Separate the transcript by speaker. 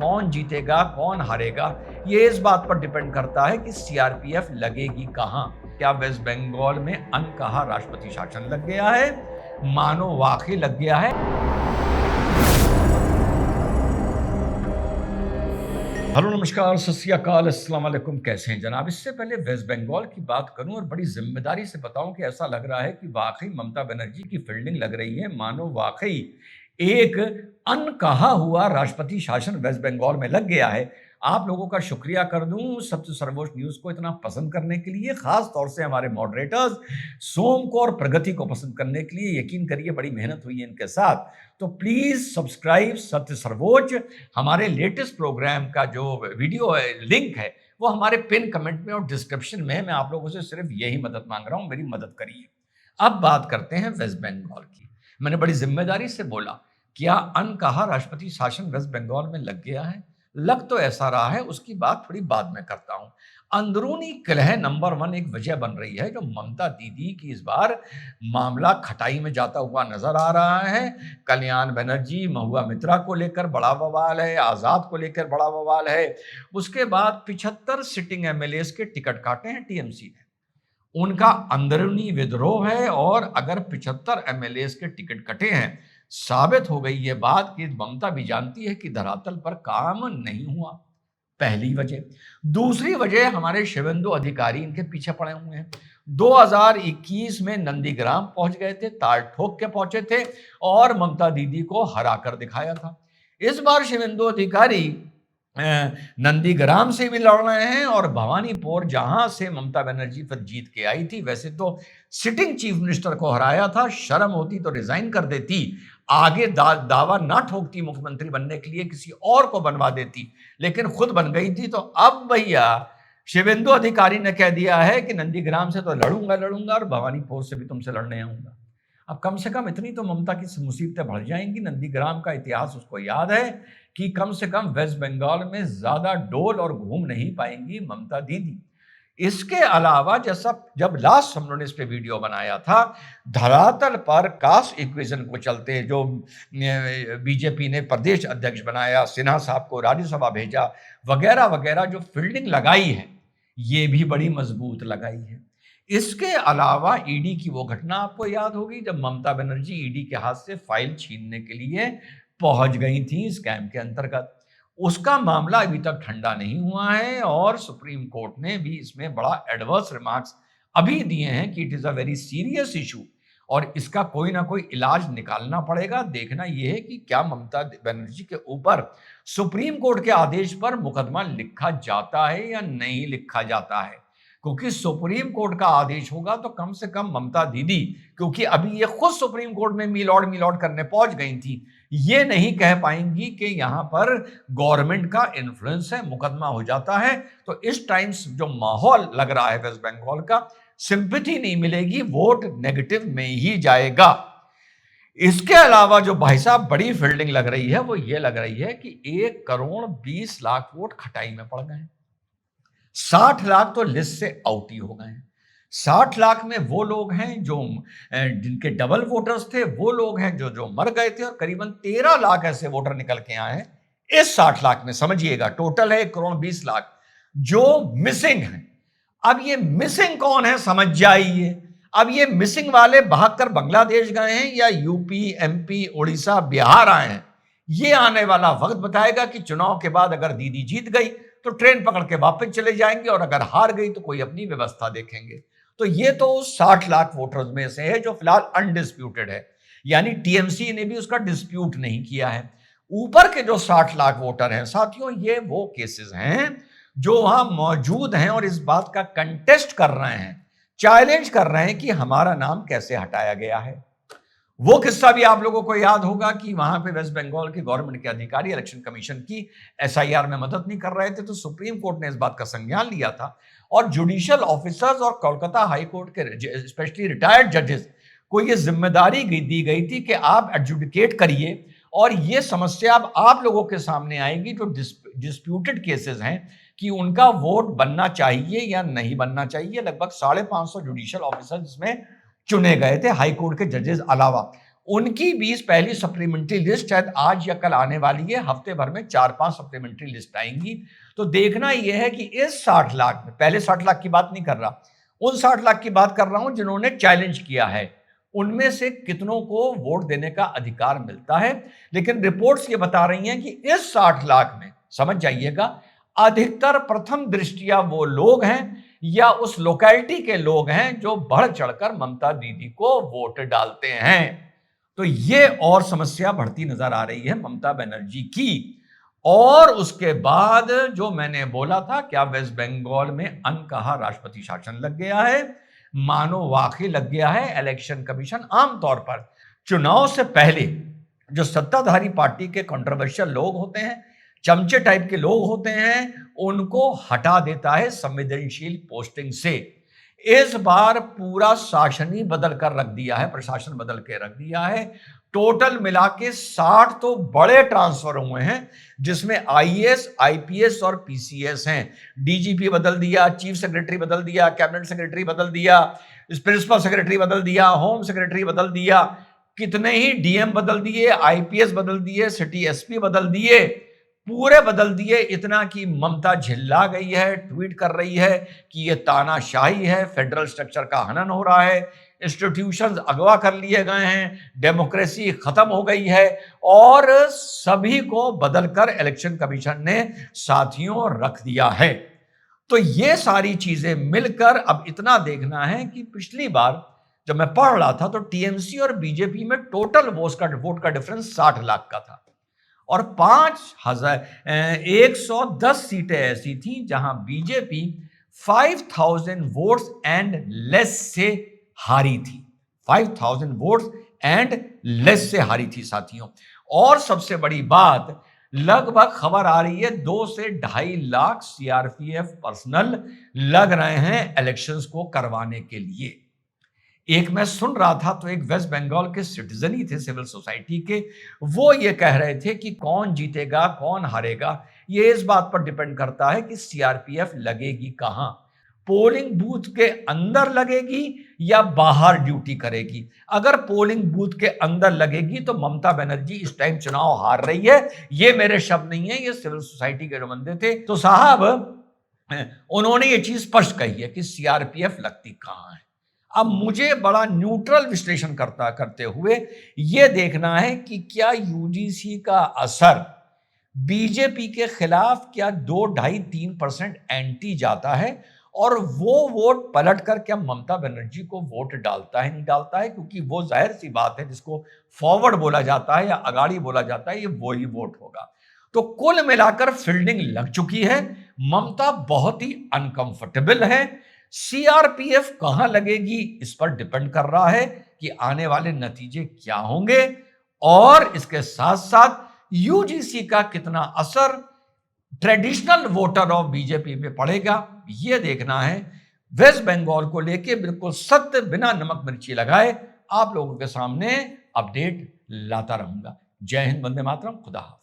Speaker 1: कौन जीतेगा कौन हारेगा ये इस बात पर डिपेंड करता है कि सीआरपीएफ लगेगी कहां। क्या वेस्ट बंगाल में अनकहा राष्ट्रपति शासन लग गया है, मानो वाकई लग गया है। हेलो नमस्कार सत श्री अकाल अस्सलाम वालेकुम, कैसे हैं जनाब। इससे पहले वेस्ट बंगाल की बात करूं और बड़ी जिम्मेदारी से बताऊं कि ऐसा लग रहा है कि वाकई ममता बनर्जी की फील्डिंग लग रही है, मानो वाकई एक अनकहा हुआ राष्ट्रपति शासन वेस्ट बंगाल में लग गया है। आप लोगों का शुक्रिया कर दूं सत्य सर्वोच्च न्यूज को इतना पसंद करने के लिए, खास तौर से हमारे मॉडरेटर्स सोम को और प्रगति को पसंद करने के लिए। यकीन करिए बड़ी मेहनत हुई है इनके साथ। तो प्लीज सब्सक्राइब सत्य सर्वोच्च। हमारे लेटेस्ट प्रोग्राम का जो वीडियो है, लिंक है, वो हमारे पिन कमेंट में और डिस्क्रिप्शन में है। मैं आप लोगों से सिर्फ यही मदद मांग रहा हूं, मेरी मदद करिए। अब बात करते हैं वेस्ट बंगाल की। मैंने बड़ी जिम्मेदारी से बोला, क्या अनकहा राष्ट्रपति शासन वेस्ट बंगाल में लग गया है? लग तो ऐसा रहा है, उसकी बात थोड़ी बाद में करता हूं। अंदरूनी कलह नंबर 1 एक वजह बन रही है, जो ममता दीदी की इस बार मामला खटाई में जाता हुआ नजर आ रहा है। कल्याण बनर्जी महुआ मित्रा को लेकर बड़ा बवाल है, आजाद को लेकर बड़ा बवाल है। उसके बाद 75 सिटिंग एमएलए के टिकट काटे हैं टीएमसी ने, उनका अंदरूनी विद्रोह है। और अगर 75 एमएलए के टिकट कटे हैं, साबित हो गई ये बात कि ममता भी जानती है कि धरातल पर काम नहीं हुआ। पहली वजह। दूसरी वजह, हमारे शिवेंदु अधिकारी इनके पीछे पड़े हुए हैं। 2021 में नंदीग्राम पहुंच गए थे, ताल ठोक के पहुंचे थे और ममता दीदी को हरा कर दिखाया था। इस बार शिवेंदु अधिकारी नंदीग्राम से भी लड़ रहे हैं और भवानीपुर, जहां से ममता बनर्जी पर जीत के आई थी, वैसे तो सिटिंग चीफ मिनिस्टर को हराया था। शर्म होती तो रिजाइन कर देती, आगे दावा ना ठोकती मुख्यमंत्री बनने के लिए, किसी और को बनवा देती, लेकिन खुद बन गई थी। तो अब भैया शिवेंदु अधिकारी ने कह दिया है कि नंदीग्राम से तो लड़ूंगा और भवानीपुर से भी तुमसे लड़ने आऊंगा। अब कम से कम इतनी तो ममता की मुसीबतें बढ़ जाएंगी। नंदीग्राम का इतिहास उसको याद है कि कम से कम वेस्ट बंगाल में ज्यादा डोल और घूम नहीं पाएंगी ममता दीदी। इसके अलावा, जैसा जब लास्ट हम लोगों ने इस पे वीडियो बनाया था, धरातल पर कास्ट इक्वेशन को चलते जो बीजेपी ने प्रदेश अध्यक्ष बनाया, सिन्हा साहब को राज्यसभा भेजा, वगैरह वगैरह जो फील्डिंग लगाई है, ये भी बड़ी मजबूत लगाई है। इसके अलावा ईडी की वो घटना आपको याद होगी जब ममता बनर्जी ईडी के हाथ से फाइल छीनने के लिए पहुंच गई थी स्कैम के अंतर्गत। उसका मामला अभी तक ठंडा नहीं हुआ है और सुप्रीम कोर्ट ने भी इसमें बड़ा एडवर्स रिमार्क्स अभी दिए हैं कि it is a very serious issue और इसका कोई ना कोई इलाज निकालना पड़ेगा। देखना यह है कि क्या ममता बनर्जी के ऊपर सुप्रीम कोर्ट के आदेश पर मुकदमा लिखा जाता है या नहीं लिखा जाता है, क्योंकि सुप्रीम कोर्ट का आदेश होगा तो कम से कम ममता दीदी, क्योंकि अभी ये खुद सुप्रीम कोर्ट में मिलॉर्ड करने पहुंच गई थी, ये नहीं कह पाएंगी कि यहां पर गवर्नमेंट का इन्फ्लुएंस है, मुकदमा हो जाता है। तो इस टाइम जो माहौल लग रहा है वेस्ट बंगाल का, सिंपैथी नहीं मिलेगी, वोट नेगेटिव में ही जाएगा। इसके अलावा जो भाई साहब बड़ी फील्डिंग लग रही है, वो ये लग रही है कि 1,20,00,000 वोट खटाई में पड़ गए। 60 लाख तो लिस्ट से आउट ही हो गए हैं। 60 लाख में वो लोग हैं जो जिनके डबल वोटर्स थे, वो लोग हैं जो मर गए थे, और करीबन 13 लाख ऐसे वोटर निकल के आए हैं इस 60 लाख में। समझिएगा टोटल है 1,20,00,000 जो मिसिंग हैं। अब ये मिसिंग कौन है समझ जाइए। अब ये मिसिंग वाले भागकर बांग्लादेश गए हैं या यूपी, एमपी, उड़ीसा, बिहार आए हैं, ये आने वाला वक्त बताएगा कि चुनाव के बाद अगर दीदी जीत गई तो ट्रेन पकड़ के वापस चले जाएंगे और अगर हार गई तो कोई अपनी व्यवस्था देखेंगे। तो ये तो 60 लाख वोटर्स में से है जो फिलहाल अनडिस्प्यूटेड है, यानी टीएमसी ने भी उसका डिस्प्यूट नहीं किया है। ऊपर के जो 60 लाख वोटर हैं साथियों, ये वो केसेस हैं जो वहां मौजूद हैं और इस बात का कंटेस्ट कर रहे हैं, चैलेंज कर रहे हैं कि हमारा नाम कैसे हटाया गया है। वो किस्सा भी आप लोगों को याद होगा कि वहां पे वेस्ट बंगाल के गवर्नमेंट के अधिकारी इलेक्शन कमीशन की एसआईआर में मदद नहीं कर रहे थे, तो सुप्रीम कोर्ट ने इस बात का संज्ञान लिया था और जुडिशियल ऑफिसर्स और कोलकाता हाई कोर्ट के स्पेशली रिटायर्ड जजेस को यह जिम्मेदारी दी गई थी कि आप एडजुडिकेट करिए और ये समस्या अब आप लोगों के सामने आएगी जो डिस्प्यूटेड केसेस हैं कि उनका वोट बनना चाहिए या नहीं बनना चाहिए। लगभग 550 जुडिशियल ऑफिसर्स इसमें चुने गए थे हाई कोर्ट के जजेस अलावा। उनकी 20 पहली सप्लीमेंट्री लिस्ट शायद आज या कल आने वाली है। हफ्ते भर में 4-5 सप्लीमेंट्री लिस्ट आएंगी। तो देखना यह है कि इस 60 लाख में, पहले 60 लाख की बात नहीं कर रहा, उन 60 लाख की बात कर रहा हूं जिन्होंने चैलेंज किया है, उनमें से कितनों को वोट देने का अधिकार मिलता है। लेकिन रिपोर्ट्स ये बता रही हैं कि इस 60 लाख में, समझ जाइएगा, अधिकतर प्रथम दृष्टिया वो लोग हैं या उस लोकेलिटी के लोग हैं जो बढ़ चढ़कर ममता दीदी को वोट डालते हैं। तो ये और समस्या बढ़ती नजर आ रही है ममता बनर्जी की। और उसके बाद जो मैंने बोला था, क्या वेस्ट बंगाल में अनकहा राष्ट्रपति शासन लग गया है, मानो वाकई लग गया है। इलेक्शन कमीशन आमतौर पर चुनाव से पहले जो सत्ताधारी पार्टी के कंट्रोवर्शियल लोग होते हैं, चमचे टाइप के लोग होते हैं, उनको हटा देता है संवेदनशील पोस्टिंग से। इस बार पूरा शासन ही बदल कर रख दिया है, प्रशासन बदल के रख दिया है। टोटल मिला के 60 तो बड़े ट्रांसफर हुए हैं, जिसमें आईएएस, आईपीएस और पीसीएस हैं। डीजीपी बदल दिया, चीफ सेक्रेटरी बदल दिया, कैबिनेट सेक्रेटरी बदल दिया, प्रिंसिपल सेक्रेटरी बदल दिया, होम सेक्रेटरी बदल दिया, कितने ही डीएम बदल दिए, आईपीएस बदल दिए, सिटी एसपी बदल दिए, पूरे बदल दिए। इतना कि ममता झिल्ला गई है, ट्वीट कर रही है कि यह तानाशाही है, फेडरल स्ट्रक्चर का हनन हो रहा है, इंस्टीट्यूशंस अगवा कर लिए गए हैं, डेमोक्रेसी खत्म हो गई है। और सभी को बदलकर इलेक्शन कमीशन ने साथियों रख दिया है। तो ये सारी चीजें मिलकर अब इतना देखना है कि पिछली बार जब मैं पढ़ रहा था तो टीएमसी और बीजेपी में टोटल वोट का डिफरेंस 60 लाख का था, और 110 सीटें ऐसी थी जहां बीजेपी 5000 वोट्स एंड लेस से हारी थी। 5000 वोट्स एंड लेस से हारी थी साथियों। और सबसे बड़ी बात, लगभग खबर आ रही है 2 से 2.5 लाख सीआरपीएफ पर्सनल लग रहे हैं इलेक्शंस को करवाने के लिए। एक मैं सुन रहा था तो एक वेस्ट बंगाल के सिटीजन ही थे, सिविल सोसाइटी के, वो ये कह रहे थे कि कौन जीतेगा कौन हारेगा ये इस बात पर डिपेंड करता है कि सीआरपीएफ लगेगी कहां, पोलिंग बूथ के अंदर लगेगी या बाहर ड्यूटी करेगी। अगर पोलिंग बूथ के अंदर लगेगी तो ममता बनर्जी इस टाइम चुनाव हार रही है। ये मेरे शब्द नहीं है, ये सिविल सोसाइटी के जो बंदे थे। तो साहब उन्होंने ये चीज स्पष्ट कही है कि सीआरपीएफ लगती कहां है। अब मुझे बड़ा न्यूट्रल विश्लेषण करते हुए यह देखना है कि क्या यूजीसी का असर बीजेपी के खिलाफ क्या 2-2.5-3% एंटी जाता है, और वो वोट पलट कर क्या ममता बनर्जी को वोट डालता है नहीं डालता है, क्योंकि वो जाहिर सी बात है जिसको फॉरवर्ड बोला जाता है या अगाड़ी बोला जाता है, ये वही वोट होगा। तो कुल मिलाकर फील्डिंग लग चुकी है, ममता बहुत ही अनकंफर्टेबल है। सीआरपीएफ कहां लगेगी इस पर डिपेंड कर रहा है कि आने वाले नतीजे क्या होंगे, और इसके साथ साथ यूजीसी का कितना असर ट्रेडिशनल वोटर ऑफ बीजेपी में पड़ेगा, यह देखना है। वेस्ट बंगाल को लेके बिल्कुल सत्य बिना नमक मिर्ची लगाए आप लोगों के सामने अपडेट लाता रहूंगा। जय हिंद, वंदे मातरम, खुदा हाफिज।